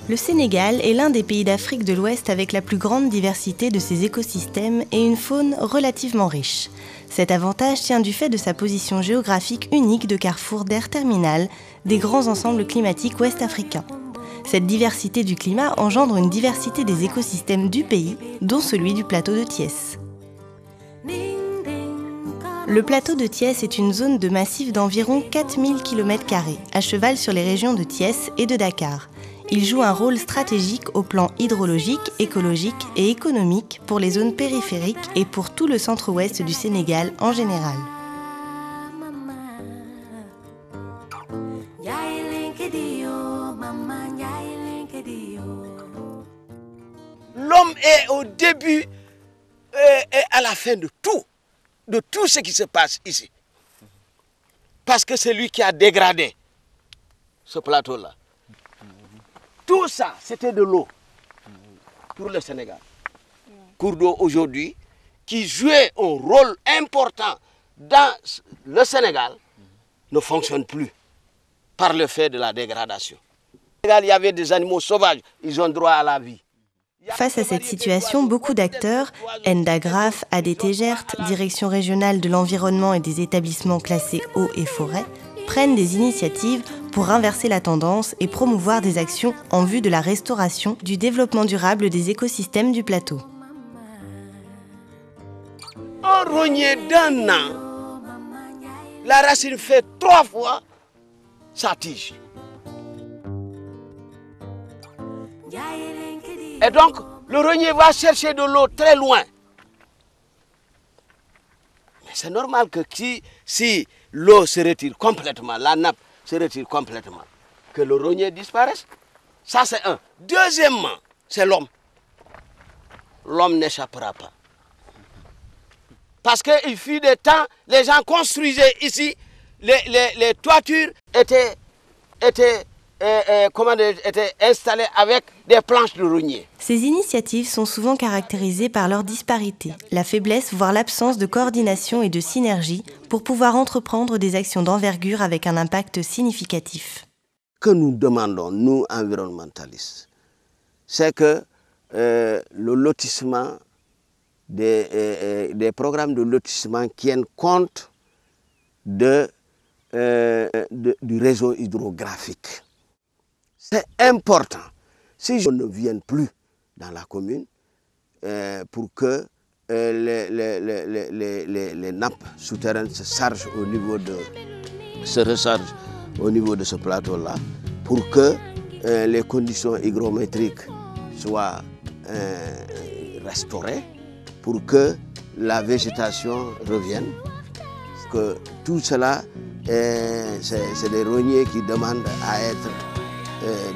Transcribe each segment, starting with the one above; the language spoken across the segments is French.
Le Sénégal est l'un des pays d'Afrique de l'Ouest avec la plus grande diversité de ses écosystèmes et une faune relativement riche. Cet avantage tient du fait de sa position géographique unique de carrefour d'air terminal des grands ensembles climatiques ouest-africains. Cette diversité du climat engendre une diversité des écosystèmes du pays, dont celui du plateau de Thiès. Le plateau de Thiès est une zone de massif d'environ 4000 km², à cheval sur les régions de Thiès et de Dakar. Il joue un rôle stratégique au plan hydrologique, écologique et économique pour les zones périphériques et pour tout le centre-ouest du Sénégal en général. L'homme est au début et à la fin de tout ce qui se passe ici. Parce que c'est lui qui a dégradé ce plateau-là. Tout ça, c'était de l'eau pour le Sénégal. Cours d'eau aujourd'hui, qui jouait un rôle important dans le Sénégal, ne fonctionne plus par le fait de la dégradation. Il y avait des animaux sauvages, ils ont droit à la vie. Face à cette situation, beaucoup d'acteurs, Endagraf, ADT Gert, Direction régionale de l'environnement et des établissements classés eau et forêt, prennent des initiatives pour inverser la tendance et promouvoir des actions en vue de la restauration du développement durable des écosystèmes du plateau. Un rognier d'un an, la racine fait 3 fois sa tige. Et donc, le rognier va chercher de l'eau très loin. Mais c'est normal que si l'eau se retire complètement, la nappe se retire complètement, que le rognier disparaisse. Ça, c'est un. Deuxièmement, c'est l'homme. L'homme n'échappera pas. Parce qu'il fut des temps, les gens construisaient ici, les toitures étaient installées avec des planches de rognier. Ces initiatives sont souvent caractérisées par leur disparité, la faiblesse voire l'absence de coordination et de synergie pour pouvoir entreprendre des actions d'envergure avec un impact significatif. Ce que nous demandons, nous environnementalistes, c'est que le lotissement, des programmes de lotissement tiennent compte du réseau hydrographique. C'est important. Si je ne viens plus dans la commune pour que les nappes souterraines se rechargent au niveau de ce plateau-là, pour que les conditions hygrométriques soient restaurées, pour que la végétation revienne, que tout cela, c'est des rogniers qui demandent à être,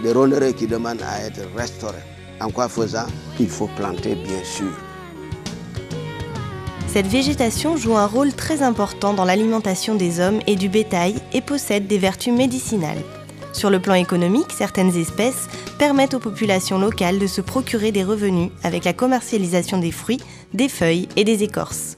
des roneraies qui demandent à être restaurés. En quoi faisant, il faut planter bien sûr. Cette végétation joue un rôle très important dans l'alimentation des hommes et du bétail et possède des vertus médicinales. Sur le plan économique, certaines espèces permettent aux populations locales de se procurer des revenus avec la commercialisation des fruits, des feuilles et des écorces.